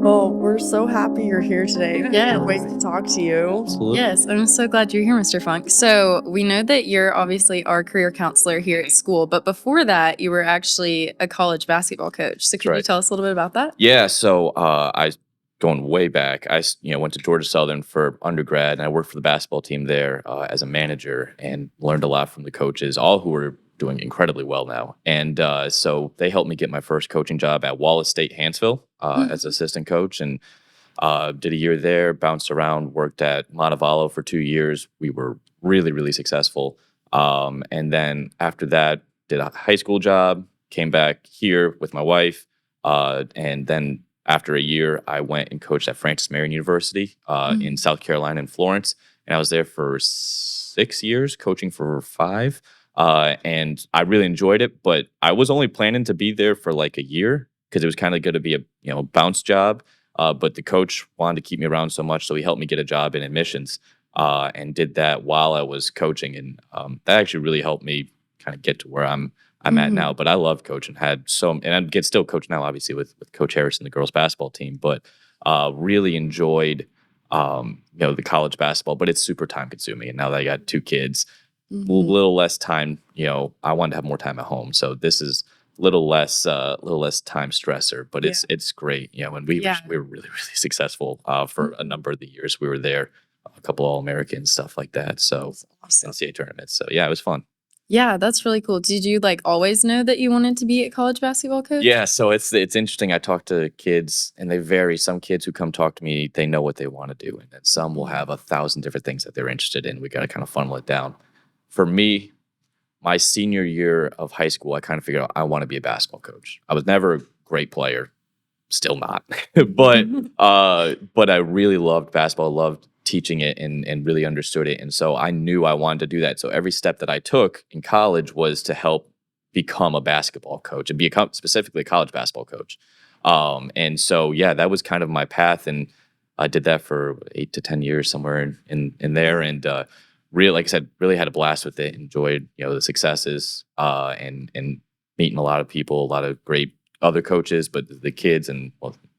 Well, we're so happy you're here today. Can't wait Yes. to talk to you. Absolutely. Yes, I'm so glad you're here, Mr. Funk. So we know that you're obviously our career counselor here at school, but before that, you were actually a college basketball coach. So could you right. tell us a little bit about that? Yeah, so I going way back. Went to Georgia Southern for undergrad, and I worked for the basketball team there as a manager, and learned a lot from the coaches, all who are doing incredibly well now. And so they helped me get my first coaching job at Wallace State Hansville as assistant coach, and did a year there. Bounced around, worked at Montevallo for 2 years. We were really, really successful. And then after that, did a high school job. Came back here with my wife. And then after a year, I went and coached at Francis Marion University in South Carolina in Florence. And I was there for 6 years, coaching for 5. And I really enjoyed it, but I was only planning to be there for like a year because it was kind of going to be a bounce job. But the coach wanted to keep me around so much, so he helped me get a job in admissions and did that while I was coaching. And that actually really helped me kind of get to where I'm at now. But I love coaching. And I get still coach now, obviously with Coach Harris and the girls basketball team. But really enjoyed the college basketball. But it's super time consuming. And now that I got 2 kids, a little less time. I wanted to have more time at home. So this is little less time stressor, but it's great. And we were really, really successful for a number of the years we were there. A couple All-Americans, stuff like that. So Awesome. NCAA tournaments. So yeah, it was fun. Yeah, that's really cool. Did you always know that you wanted to be a college basketball coach? Yeah, so it's interesting. I talk to kids, and they vary. Some kids who come talk to me, they know what they want to do, and then some will have 1,000 different things that they're interested in. We got to kind of funnel it down. For me, my senior year of high school, I kind of figured out I want to be a basketball coach. I was never a great player, still not, but I really loved basketball, loved teaching it, and really understood it. And so I knew I wanted to do that. So every step that I took in college was to help become a basketball coach and become specifically a college basketball coach. And so, yeah, that was kind of my path. And I did that for 8 to 10 years, somewhere in there. And really, like I said, really had a blast with it. Enjoyed, the successes and meeting a lot of people, a lot of great other coaches, but the kids and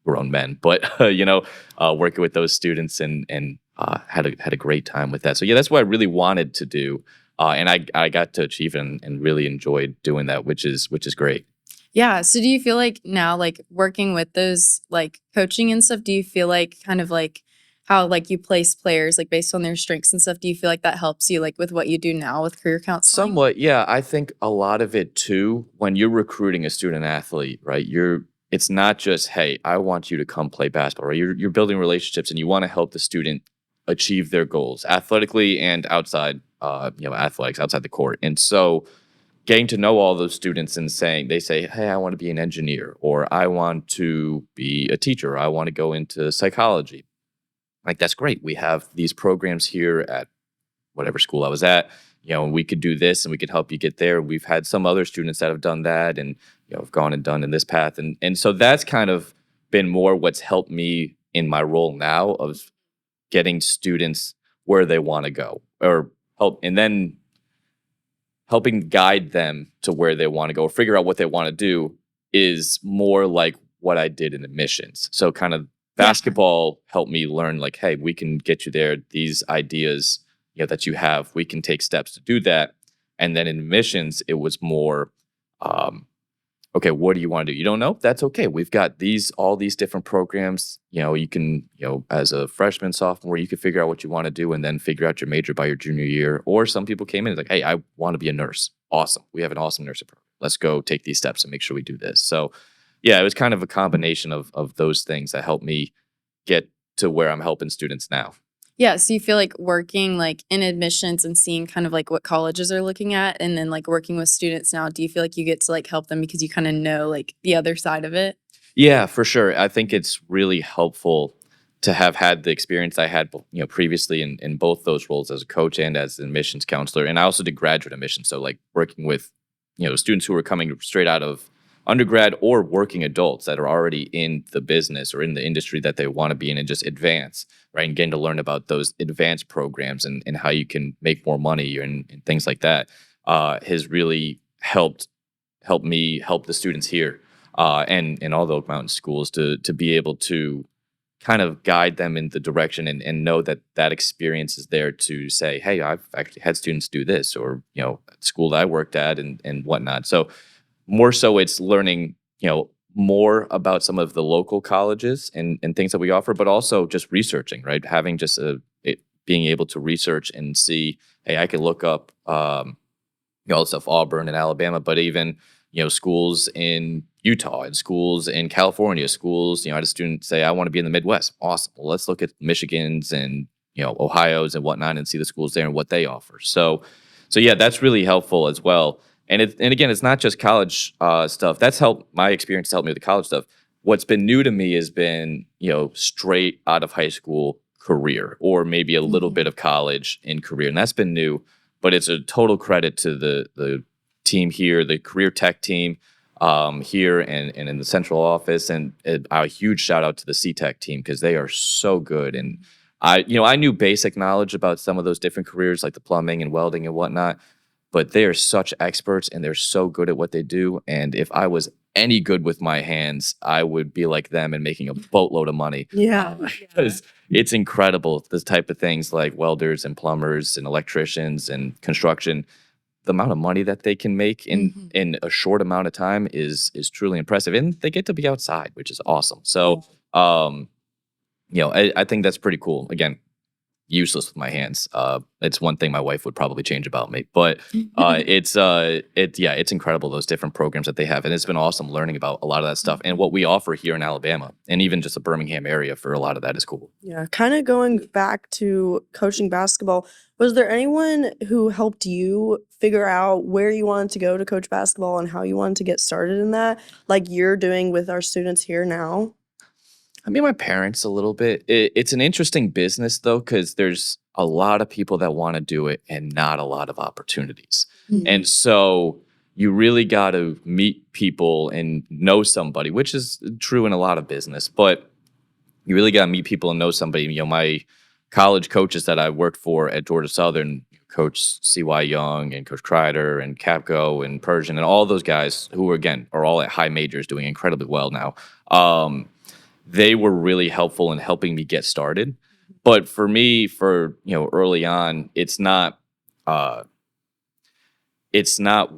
grown men. But working with those students and had a great time with that. So yeah, that's what I really wanted to do, and I got to achieve it and really enjoyed doing that, which is great. Yeah. So do you feel like now, working with those, coaching and stuff, do you feel like kind of how you place players based on their strengths and stuff? Do you feel like that helps you with what you do now with career counseling? Somewhat, yeah. I think a lot of it too, when you're recruiting a student athlete, right? It's not just, hey, I want you to come play basketball, right? You're building relationships and you want to help the student achieve their goals athletically and outside, athletics, outside the court. And so getting to know all those students and they say, hey, I want to be an engineer, or I want to be a teacher, or I want to go into psychology. That's great. We have these programs here at whatever school I was at, and we could do this and we could help you get there. We've had some other students that have done that and, have gone and done in this path. And so that's kind of been more what's helped me in my role now of getting students where they want to go or help, and then helping guide them to where they want to go or figure out what they want to do is more like what I did in admissions. So kind of basketball helped me learn hey, we can get you there. These ideas, that you have, we can take steps to do that. And then in admissions, it was more, okay, what do you want to do? You don't know? That's okay. We've got all these different programs. You can, as a freshman, sophomore, you can figure out what you want to do and then figure out your major by your junior year. Or some people came in and hey, I want to be a nurse. Awesome. We have an awesome nursing program. Let's go take these steps and make sure we do this. So yeah, it was kind of a combination of those things that helped me get to where I'm helping students now. Yeah. So you feel like working in admissions and seeing kind of what colleges are looking at, and then working with students now, do you feel like you get to help them because you kind of know the other side of it? Yeah, for sure. I think it's really helpful to have had the experience I had, previously in both those roles as a coach and as an admissions counselor. And I also did graduate admissions. So working with, students who were coming straight out of undergrad or working adults that are already in the business or in the industry that they want to be in and just advance, right? And getting to learn about those advanced programs and how you can make more money and things like that has really helped me help the students here and all the Oak Mountain schools to be able to kind of guide them in the direction and know that that experience is there to say, hey, I've actually had students do this, or, at school that I worked at and whatnot. So more so it's learning, more about some of the local colleges and things that we offer, but also just researching, right? Having just being able to research and see, hey, I can look up, all the stuff Auburn and Alabama, but even, schools in Utah and schools in California, schools, I had a student say, I want to be in the Midwest. Awesome. Well, let's look at Michigan's and, Ohio's and whatnot and see the schools there and what they offer. So yeah, that's really helpful as well. And again, it's not just college stuff. That's helped my experience to help me with the college stuff. What's been new to me has been, straight out of high school career, or maybe a little bit of college in career. And that's been new, but it's a total credit to the team here, the career tech team here and in the central office. And a huge shout out to the C-Tech team, because they are so good. And I knew basic knowledge about some of those different careers, like the plumbing and welding and whatnot, but they are such experts and they're so good at what they do. And if I was any good with my hands, I would be like them and making a boatload of money. Yeah. Because it's incredible, this type of things like welders and plumbers and electricians and construction. The amount of money that they can make in a short amount of time is truly impressive. And they get to be outside, which is awesome. So, I think that's pretty cool. Again, useless with my hands. It's one thing my wife would probably change about me, but it's incredible, those different programs that they have. And it's been awesome learning about a lot of that stuff and what we offer here in Alabama, and even just the Birmingham area for a lot of that is cool. Yeah. Kind of going back to coaching basketball, was there anyone who helped you figure out where you wanted to go to coach basketball and how you wanted to get started in that, like you're doing with our students here now? I mean, my parents a little bit. It's an interesting business, though, because there's a lot of people that want to do it and not a lot of opportunities. And so you really got to meet people and know somebody, which is true in a lot of business. But you really got to meet people and know somebody. My college coaches that I worked for at Georgia Southern, Coach C.Y. Young and Coach Kreider and Capco and Persian and all those guys who, again, are all at high majors doing incredibly well now. They were really helpful in helping me get started. But for me, early on, it's not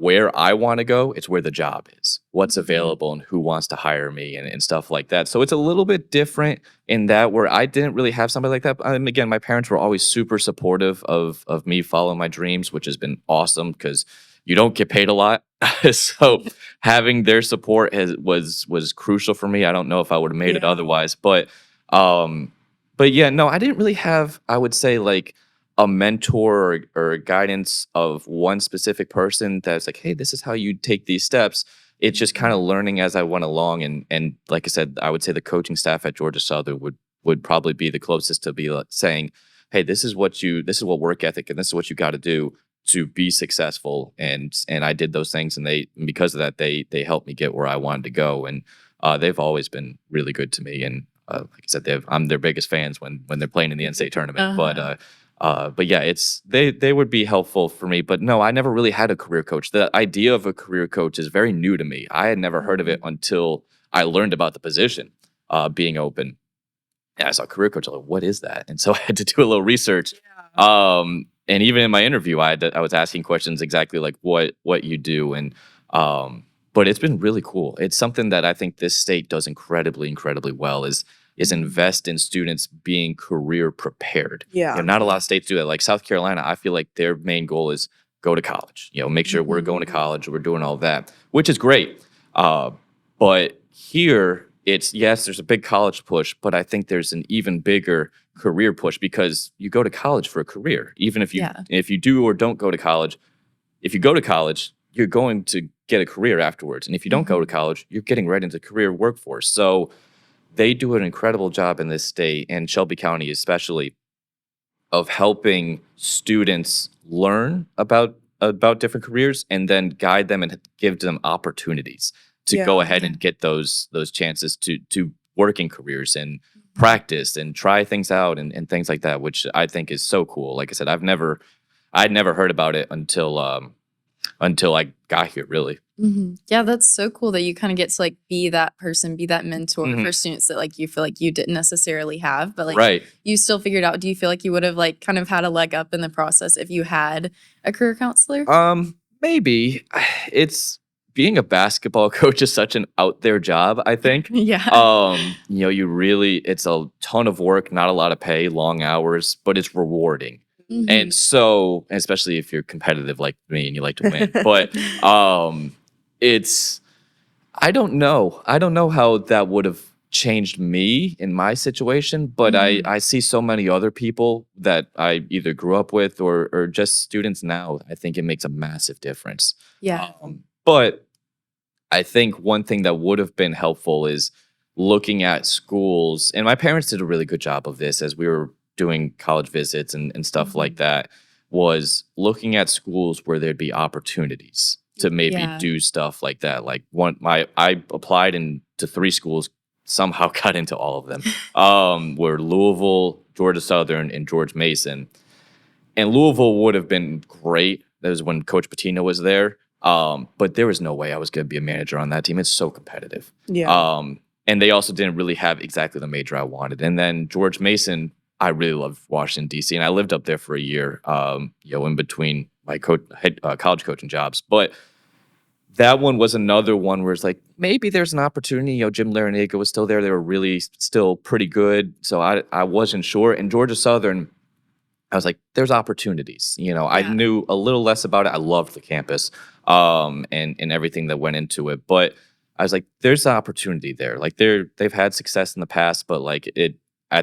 where I want to go. It's where the job is, what's available and who wants to hire me and stuff like that. So it's a little bit different in that, where I didn't really have somebody like that. Again, my parents were always super supportive of me following my dreams, which has been awesome because you don't get paid a lot. So having their support was crucial for me. I don't know if I would have made it otherwise, but yeah, no, I didn't really have, I would say, like a mentor or guidance of one specific person that's like, hey, this is how you take these steps. It's just kind of learning as I went along. And like I said, I would say the coaching staff at Georgia Southern would probably be the closest to be saying, hey, this is what work ethic and this is what you got to do to be successful. And I did those things, and because of that, they helped me get where I wanted to go. And they've always been really good to me. And like I said, I'm their biggest fans when they're playing in the NCAA tournament. But yeah, they would be helpful for me. But no, I never really had a career coach. The idea of a career coach is very new to me. I had never heard of it until I learned about the position being open. And I saw career coach. I was like, what is that? And so I had to do a little research. And even in my interview, I was asking questions exactly like what you do. And but it's been really cool. It's something that I think this state does incredibly, incredibly well is invest in students being career prepared. Yeah. Not a lot of states do that. Like South Carolina, I feel like their main goal is go to college. Make sure we're going to college, we're doing all that, which is great. But here, there's a big college push, but I think there's an even bigger career push, because you go to college for a career. Even if you do or don't go to college, if you go to college, you're going to get a career afterwards. And if you don't go to college, you're getting right into career workforce. So they do an incredible job in this state, and Shelby County especially, of helping students learn about different careers and then guide them and give them opportunities to go ahead and get those chances to work in careers and practice and try things out and things like that, which I think is so cool. Like I said, I'd never heard about it until I got here, really. Yeah, that's so cool that you kind of get to like be that person, be that mentor Mhm. for students that like you feel like you didn't necessarily have, but like Right. you still figured out. Do you feel like you would have like kind of had a leg up in the process if you had a career counselor? Maybe. It's being a basketball coach is such an out there job, I think. Yeah. You really it's a ton of work, not a lot of pay, long hours, but it's rewarding. And Mhm. so, especially if you're competitive like me and you like to win. But it's I don't know. I don't know how that would have changed me in my situation, but Mhm. I see so many other people that I either grew up with or just students now. I think it makes a massive difference. Yeah. But I think one thing that would have been helpful is looking at schools, and my parents did a really good job of this as we were doing college visits and stuff like Mhm. that, was looking at schools where there'd be opportunities to maybe Yeah. do stuff like that. Like I applied into 3 schools, somehow got into all of them. Were Louisville, Georgia Southern, and George Mason. And Louisville would have been great. That was when Coach Patino was there. But there was no way I was going to be a manager on that team. It's so competitive. Yeah. And they also didn't really have exactly the major I wanted. And then George Mason, I really loved Washington D.C. and I lived up there for a year. In between my college coaching jobs. But that one was another one where it's like maybe there's an opportunity. Jim Larinaga was still there. They were really still pretty good. So I wasn't sure. And Georgia Southern, I was like, there's opportunities. I Yeah. knew a little less about it. I loved the campus, and everything that went into it. But I was like, there's an opportunity there. Like they've had success in the past, but like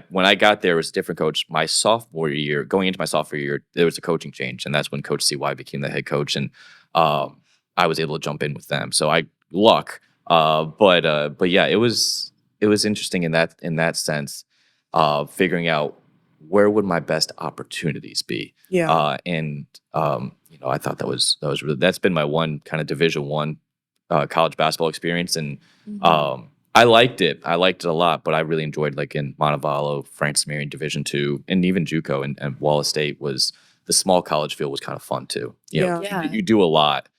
when I got there, it was a different coach. My sophomore year, going into my sophomore year, there was a coaching change, and that's when Coach CY became the head coach, and I was able to jump in with them. So I luck, but yeah, it was interesting in that sense, figuring out where would my best opportunities be. Yeah. And I thought that was really that's been my one kind of Division 1 college basketball experience, and Mhm. I liked it. I liked it a lot, but I really enjoyed like in Montevallo, Francis Marion Division 2, and even JUCO and Wallace State was the small college field was kind of fun too. Yeah. Yeah. You do a lot.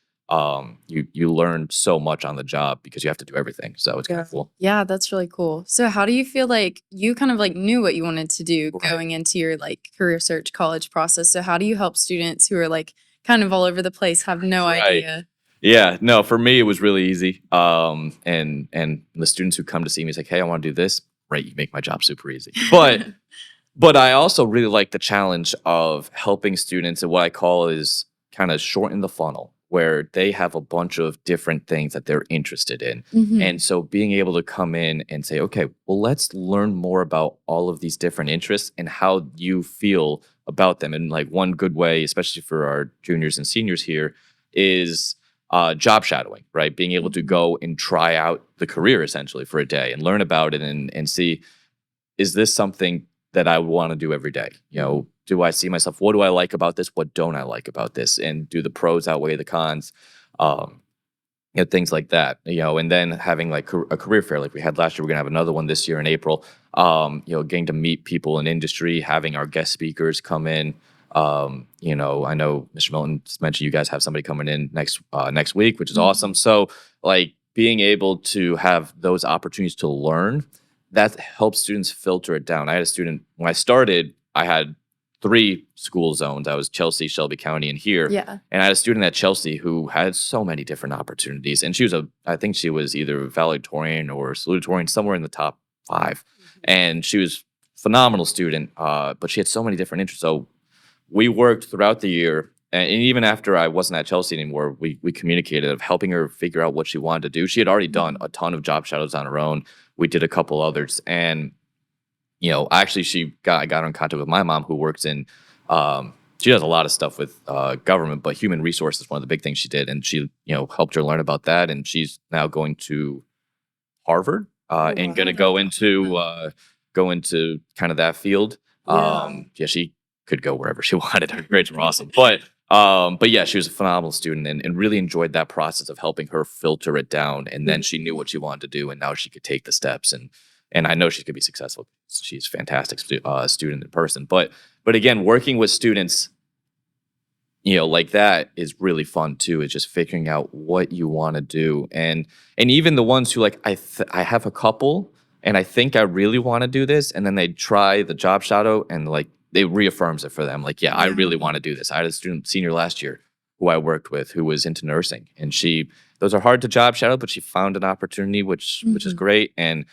You learn so much on the job because you have to do everything. So it's kind Yeah. of cool. Yeah, that's really cool. So how do you feel like you kind of like knew what you wanted to do Right. going into your like career search college process? So how do you help students who are like kind of all over the place, have no Right. idea? Yeah, no, for me it was really easy. And the students who come to see me is like, hey, I want to do this. Right, you make my job super easy. But I also really like the challenge of helping students, and what I call is kind of shorten the funnel, where they have a bunch of different things that they're interested in. And Mhm. so being able to come in and say, okay, well, let's learn more about all of these different interests and how you feel about them. And like one good way, especially for our juniors and seniors here, is job shadowing, right? Being able to Mhm. go and try out the career essentially for a day and learn about it and see, is this something that I would want to do every day? Do I see myself? What do I like about this? What don't I like about this? And do the pros outweigh the cons? Um, things like that. And then having like a career fair like we had last year, we're gonna have another one this year in April. Getting to meet people in industry, having our guest speakers come in. I know Mr. Milton just mentioned you guys have somebody coming in next week, which is awesome. Mhm. So like being able to have those opportunities to learn, that helps students filter it down. I had a student when I started, I had 3 school zones. I was Chelsea, Shelby County, and here. Yeah. And I had a student at Chelsea who had so many different opportunities. And I think she was either valedictorian or salutatorian, somewhere in the top 5. And she was a phenomenal student, but she had so many different interests. So we worked throughout the year. And even after I wasn't at Chelsea anymore, we communicated of helping her figure out what she wanted to do. She had already done Mhm. a ton of job shadows on her own. We did a couple others. And actually, I got her in contact with my mom, who works in. She does a lot of stuff with government, but human resources is one of the big things she did, and she helped her learn about that, and she's now going to Harvard Oh, and going to wow. go into kind of that field. Yeah. Yeah, she could go wherever she wanted. Her grades were awesome, but yeah, she was a phenomenal student and really enjoyed that process of helping her filter it down, and then she knew what she wanted to do, and now she could take the steps and I know she could be successful. She's a fantastic student in person. But again, working with students, like that is really fun too. Is just figuring out what you want to do, and even the ones who like I have a couple, and I think I really want to do this, and then they try the job shadow, and like it reaffirms it for them. Like, yeah, I really want to do this. I had a student senior last year who I worked with who was into nursing, and those are hard to job shadow, but she found an opportunity, which is great, and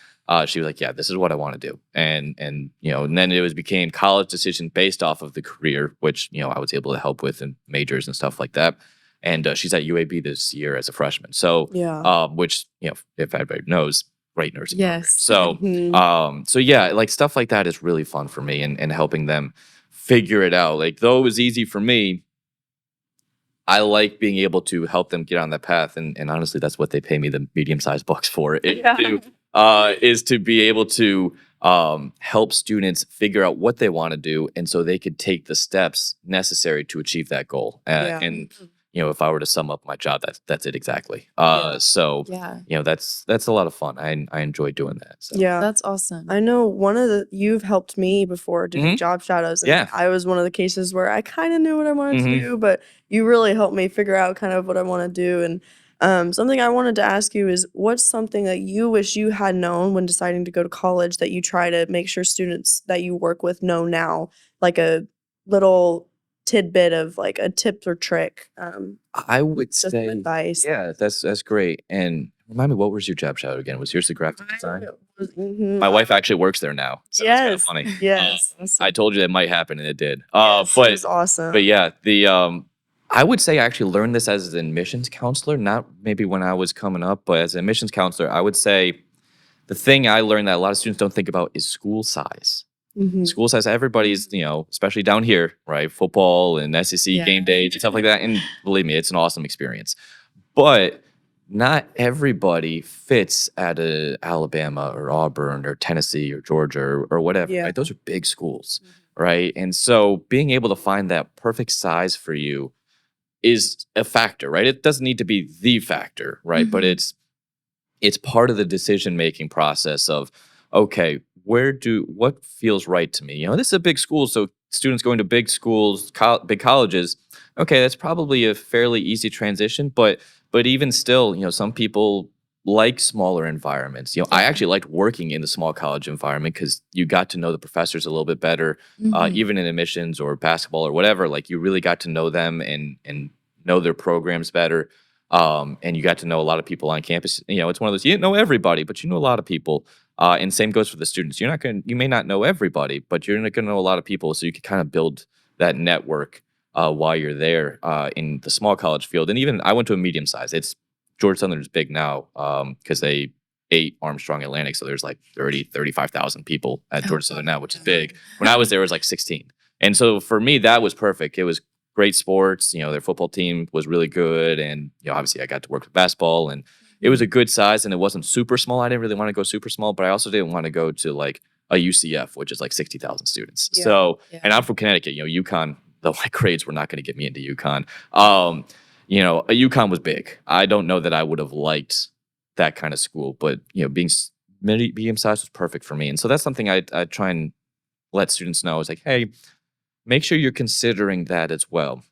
she was like, yeah, this is what I want to do. And then became college decision based off of the career, which, I was able to help with and majors and stuff like that. And she's at UAB this year as a freshman. So, Yeah. which, if everybody knows, great nursing program. Yes. So, Mhm. so yeah, like stuff like that is really fun for me and helping them figure it out. Like though it was easy for me, I like being able to help them get on that path, and honestly, that's what they pay me the medium-sized bucks for. Is to be able to help students figure out what they want to do, and so they could take the steps necessary to achieve that goal. Yeah. And if I were to sum up my job, that's it exactly. Yeah. So Yeah. that's a lot of fun. I enjoy doing that. So. Yeah. That's awesome. I know you've helped me before doing Mhm. job shadows. And Yeah. I was one of the cases where I kind of knew what I wanted Mhm. to do, but you really helped me figure out kind of what I want to do. And something I wanted to ask you is what's something that you wish you had known when deciding to go to college that you try to make sure students that you work with know now, like a little tidbit of like a tip or trick, I would just some say, advice. yeah, that's great. And remind me, what was your job shadow again? Was yours the graphic design? My wife actually works there now, so it's kind of Yes, funny. yes. I told you it might happen, and it did. Yes, it was awesome. But yeah, I would say I actually learned this as an admissions counselor, not maybe when I was coming up, but as an admissions counselor, I would say the thing I learned that a lot of students don't think about is school size. Mhm. School size, everybody's, especially down here, right? Football and SEC game days and stuff like that. And believe me, it's an awesome experience. But not everybody fits at a Alabama or Auburn or Tennessee or Georgia or whatever. Yeah. Right? Those are big schools, right? And so being able to find that perfect size for you is a factor, right? It doesn't need to be the factor, right? But it's part of the decision making process of, okay, what feels right to me? This is a big school, so students going to big schools, big colleges, okay, that's probably a fairly easy transition, but even still, some people like smaller environments. I actually liked working in the small college environment because you got to know the professors a little bit better, even in admissions or basketball or whatever. Like you really got to know them and know their programs better. And you got to know a lot of people on campus. It's one of those, you didn't know everybody, but you know a lot of people. And same goes for the students. You may not know everybody, but you're going to know a lot of people. So you can kind of build that network while you're there in the small college field. And even I went to a medium size. Georgia Southern is big now because they ate Armstrong Atlantic. So there's like 35,000 people at Georgia Southern now, which is big. When I was there, it was like 16. And so for me, that was perfect. It was great sports. Their football team was really good. And, obviously I got to work with basketball and it was a good size and it wasn't super small. I didn't really want to go super small, but I also didn't want to go to like a UCF, which is like 60,000 students. Yeah. So, and I'm from Connecticut, UConn, the like grades were not going to get me into UConn. A UConn was big. I don't know that I would have liked that kind of school, but, being medium size was perfect for me. And so that's something I try and let students know is like, hey, make sure you're considering that as well.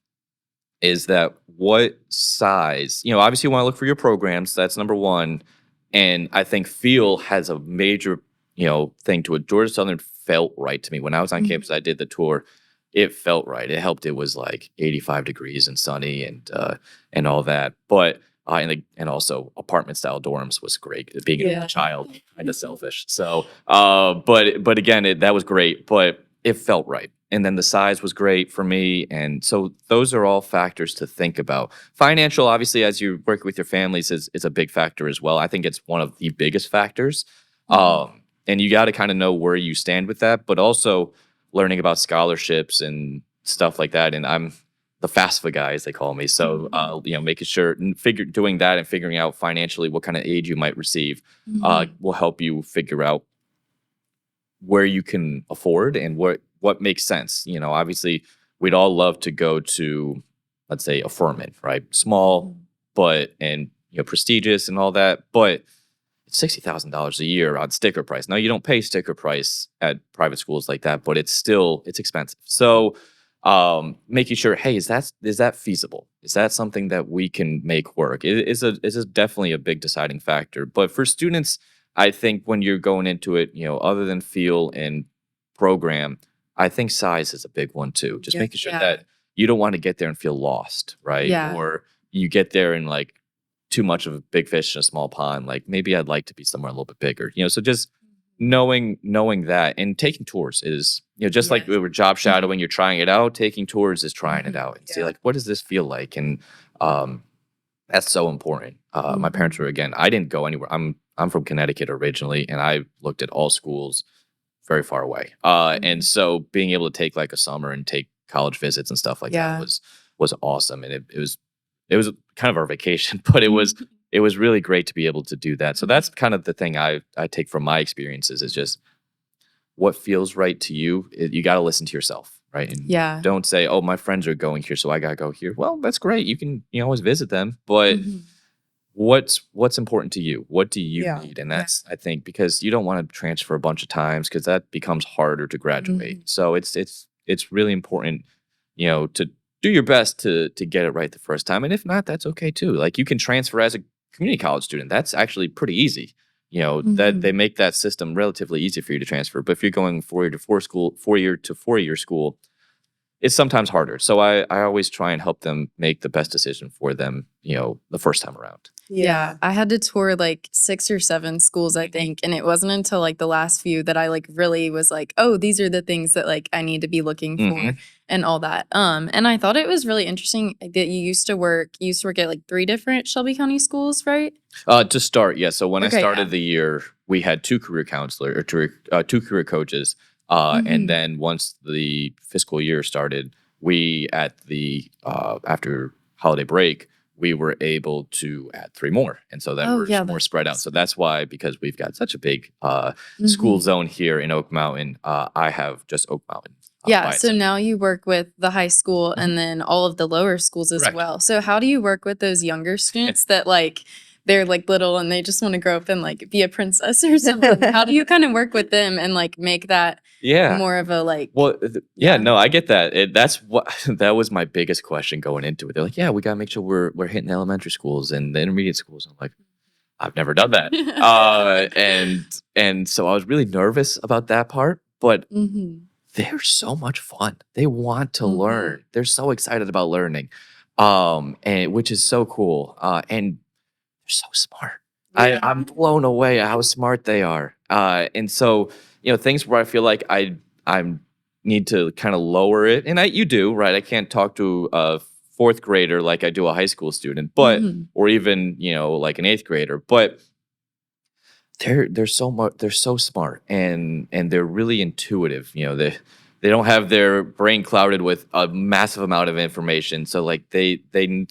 Is that what size? Obviously you want to look for your programs. That's number one. And I think feel has a major, thing to it. Georgia Southern felt right to me. When I was on campus, I did the tour. It felt right. It helped. It was like 85 degrees and sunny and all that. But and also apartment style dorms was great. Being a child, kind of selfish. So, but again, that was great. But it felt right. And then the size was great for me. And so those are all factors to think about. Financial, obviously, as you work with your families, is a big factor as well. I think it's one of the biggest factors. And you got to kind of know where you stand with that, but also learning about scholarships and stuff like that. And I'm the FAFSA guy, as they call me. So, making sure doing that and figuring out financially what kind of aid you might receive will help you figure out where you can afford and what makes sense. Obviously we'd all love to go to, let's say, a Furman, right? Small, but, and, prestigious and all that, but it's $60,000 a year on sticker price. Now you don't pay sticker price at private schools like that, but it's expensive. So, making sure, hey, is that feasible? Is that something that we can make work? It is definitely a big deciding factor. But for students, I think when you're going into it, other than feel and program, I think size is a big one too. Just Yeah. making sure Yeah. that you don't want to get there and feel lost, right? Yeah. Or you get there and like too much of a big fish in a small pond. Like maybe I'd like to be somewhere a little bit bigger. So just knowing that and taking tours is, just like we Yes. were job shadowing, you're trying it out. Taking tours is trying it Mhm. out and see Yeah. like what does this feel like, and that's so important. My parents Mhm. were, again, I didn't go anywhere. I'm from Connecticut originally, and I looked at all schools very far away. And Mhm. so being able to take like a summer and take college visits and stuff like that Yeah. was awesome, and it was kind of our vacation, but Mhm. it was really great to be able to do that. So that's Mhm. kind of the thing I take from my experiences is just what feels right to you. You got to listen to yourself, right? And Yeah. don't say, "Oh, my friends are going here, so I got to go here." Well, that's great. You can always visit them, but Mhm. what's important to you? What do you Yeah. need? And Yeah. that's, I think, because you don't want to transfer a bunch of times because that becomes harder to graduate. Mhm. So it's really important, to do your best to get it right the first time. And if not, that's okay too. Like you can transfer as a community college student. That's actually pretty easy. That they Mhm. make that system relatively easy for you to transfer. But if you're going 4 year school, it's sometimes harder. So I always try and help them make the best decision for them, the first time around. Yeah, I had to tour like 6 or 7 schools, I think, and it wasn't until like the last few that I like really was like, "Oh, these are the things that like I need to be looking for," Mhm. and all that. And I thought it was really interesting that you used to work at like 3 different Shelby County schools, right? To start, yeah. So when I Okay, started yeah. the year, we had two career counselor or two career coaches. And Mhm. then once the fiscal year started, we at the after holiday break, we were able to add three more, and so then Oh, we're yeah, more that's spread out. So awesome. that's why, because we've got such a big school Mhm. zone here in Oak Mountain, I have just Oak Mountain Yeah, by so itself. now you work with the high school Mhm. and then all of the lower schools as Correct. well. So how do you work with those younger students that like they're like little and they just want to grow up and like be a princess or something? How do you kind of work with them and like make that Yeah. more of a like Well, yeah, yeah. no, I get that. That's what that was my biggest question going into it. They're like, "Yeah, we gotta make sure we're hitting the elementary schools and the intermediate schools." I'm like, "I've never done that," and so I was really nervous about that part. But Mhm. they're so much fun. They want to Mhm. learn. They're so excited about learning, and which is so cool. And they're so smart. Yeah. I'm blown away at how smart they are. And so, things where I feel like I need to kind of lower it, and you do, right? I can't talk to a fourth grader like I do a high school student, but Mhm. or even like an eighth grader, but they're so smart, and they're really intuitive. They don't have their brain clouded with a massive amount of information, so like they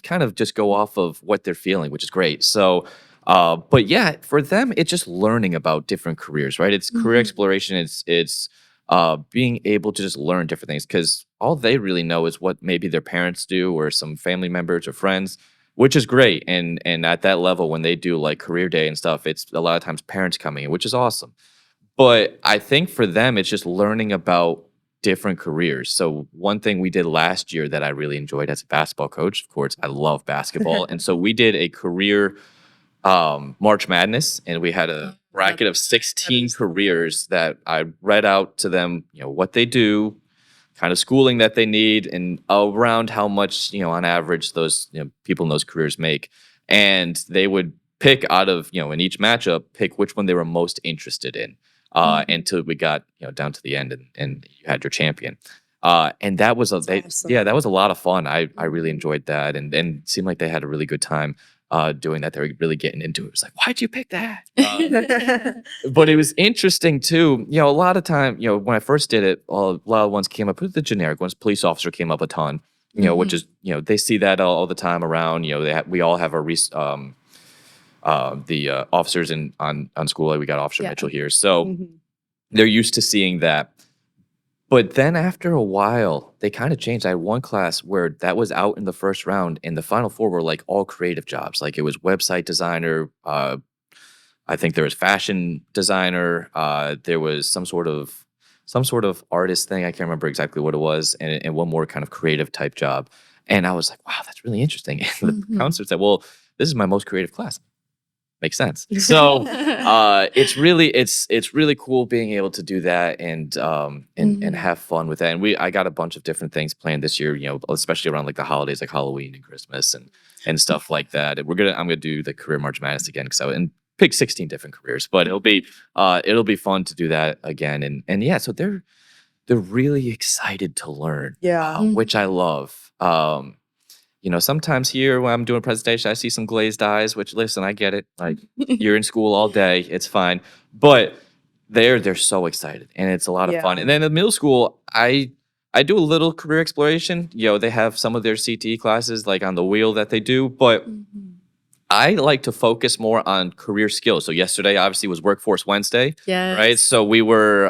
kind of just go off of what they're feeling, which is great. So but yeah, for them it's just learning about different careers, right? It's career Mhm. exploration. It's being able to just learn different things, because all they really know is what maybe their parents do or some family members or friends, which is great. And at that level, when they do like career day and stuff, it's a lot of times parents coming in, which is awesome. But I think for them, it's just learning about different careers. So one thing we did last year that I really enjoyed as a basketball coach, of course, I love basketball, and so we did a career March Madness, and we had Oh, a bracket of that 16 is cool. careers that I read out to them, what they do, kind of schooling that they need, and around how much, on average those, people in those careers make. And they would pick out of, in each matchup, pick which one they were most interested in. Mhm. Until we got, down to the end, and you had your champion. And that was That's yeah, awesome. that was a lot of fun. I really Mhm. enjoyed that, and it seemed like they had a really good time doing that. They were really getting into it. It was like, why'd you pick that? But it was interesting too. A lot of time, when I first did it, a lot of ones came up. The generic ones, police officer came up a ton. Which is, Mhm. they see that all the time around. We all have our the officers on school. Like we got Officer Yeah. Mitchell here, so Mhm. they're used to seeing that. But then after a while, they kind of changed. I had one class where that was out in the first round, and the final four were like all creative jobs. Like it was website designer. I think there was fashion designer. There was some sort of some sort of artist thing. I can't remember exactly what it was, and one more kind of creative type job. And I was like, wow, that's really interesting. And the counselor said, well, this is my most creative class. Makes sense. So it's really cool being able to do that and have fun with that. And I got a bunch of different things planned this year, especially around like the holidays, like Halloween and Christmas and stuff like that. And I'm gonna do the career March Madness again and pick 16 different careers, but it'll be fun to do that again. And yeah, so they're really excited to learn, Yeah. which I love. Sometimes here when I'm doing a presentation, I see some glazed eyes, which listen, I get it. Like you're in school all day, it's fine. But they're so excited and it's a lot of fun. And then in middle school, I do a little career exploration. They have some of their CTE classes like on the wheel that they do, but I like to focus more on career skills. So yesterday obviously was Workforce Wednesday, right? So we were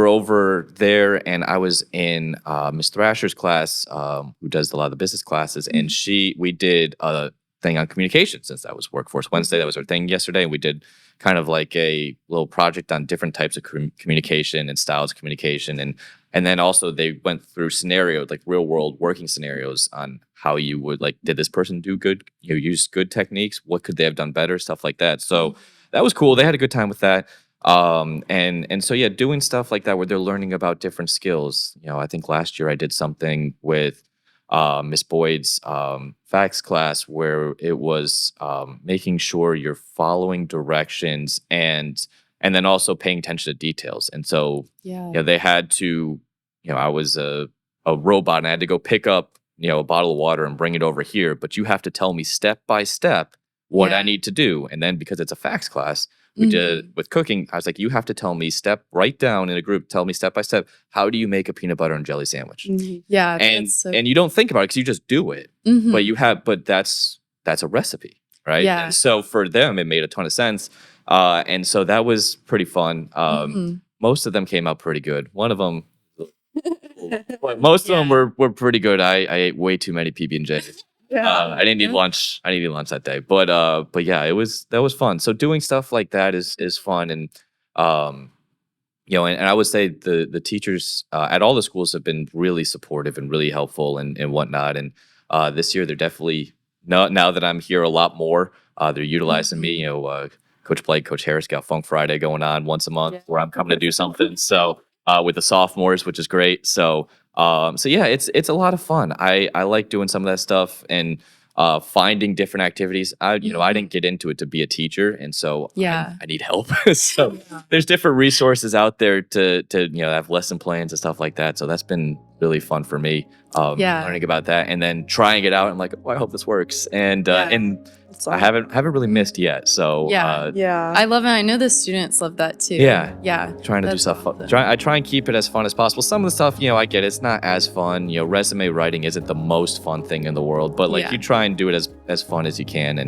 over there and I was in Miss Thrasher's class, who does a lot of the business classes. And we did a thing on communication since that was Workforce Wednesday. That was our thing yesterday. And we did kind of like a little project on different types of communication and styles of communication. And then also they went through scenarios, like real world working scenarios on how you would like, did this person do good, use good techniques? What could they have done better? Stuff like that. So that was cool. They had a good time with that. And so, yeah, doing stuff like that where they're learning about different skills. I think last year I did something with Miss Boyd's facts class where it was making sure you're following directions and then also paying attention to details. And so, they had to, I was a robot and I had to go pick up, a bottle of water and bring it over here. But you have to tell me step by step what I need to do. And then because it's a facts class, we did with cooking. I was like, you have to tell me write down in a group, tell me step by step, how do you make a peanut butter and jelly sandwich? Yeah. And you don't think about it because you just do it, but that's a recipe, right? Yeah. And so for them, it made a ton of sense. And so that was pretty fun. Most of them came out pretty good. One of them, most of them were pretty good. I ate way too many PB&Js. I didn't need lunch. I needed lunch that day, but yeah, that was fun. So doing stuff like that is fun, and and I would say the teachers at all the schools have been really supportive and really helpful and whatnot. And this year they're definitely now that I'm here a lot more, they're utilizing me. Coach Blake, Coach Harris got Funk Friday going on once a month where I'm coming to do something. So with the sophomores, which is great. So yeah, it's a lot of fun. I like doing some of that stuff and finding different activities. I didn't get into it to be a teacher, and so I need help. So there's different resources out there to have lesson plans and stuff like that. So that's been really fun for me, learning about that and then trying it out. I'm like, oh, I hope this works, and I haven't really missed yet. So I love it. I know the students love that too. Trying to do stuff fun. I try and keep it as fun as possible. Some of the stuff, I get it's not as fun. Resume writing isn't the most fun thing in the world, but like you try and do it as fun as you can,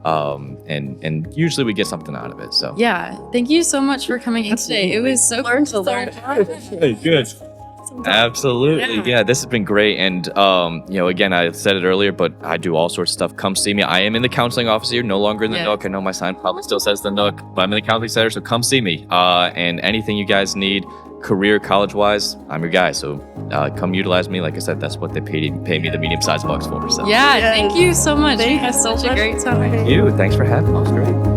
and usually we get something out of it. So thank you so much for coming in today. It was so cool to learn. Hey, good. Absolutely. Yeah, this has been great. And, again, I said it earlier, but I do all sorts of stuff. Come see me. I am in the counseling office here, no longer in the Nook. I know my sign probably still says the Nook, but I'm in the counseling center, so come see me. And anything you guys need, career, college-wise, I'm your guy. So come utilize me. Like I said, that's what they pay me the medium-sized bucks for. So. Thank you so much. We had such a great time. Thank you. Thanks for having me. It was great.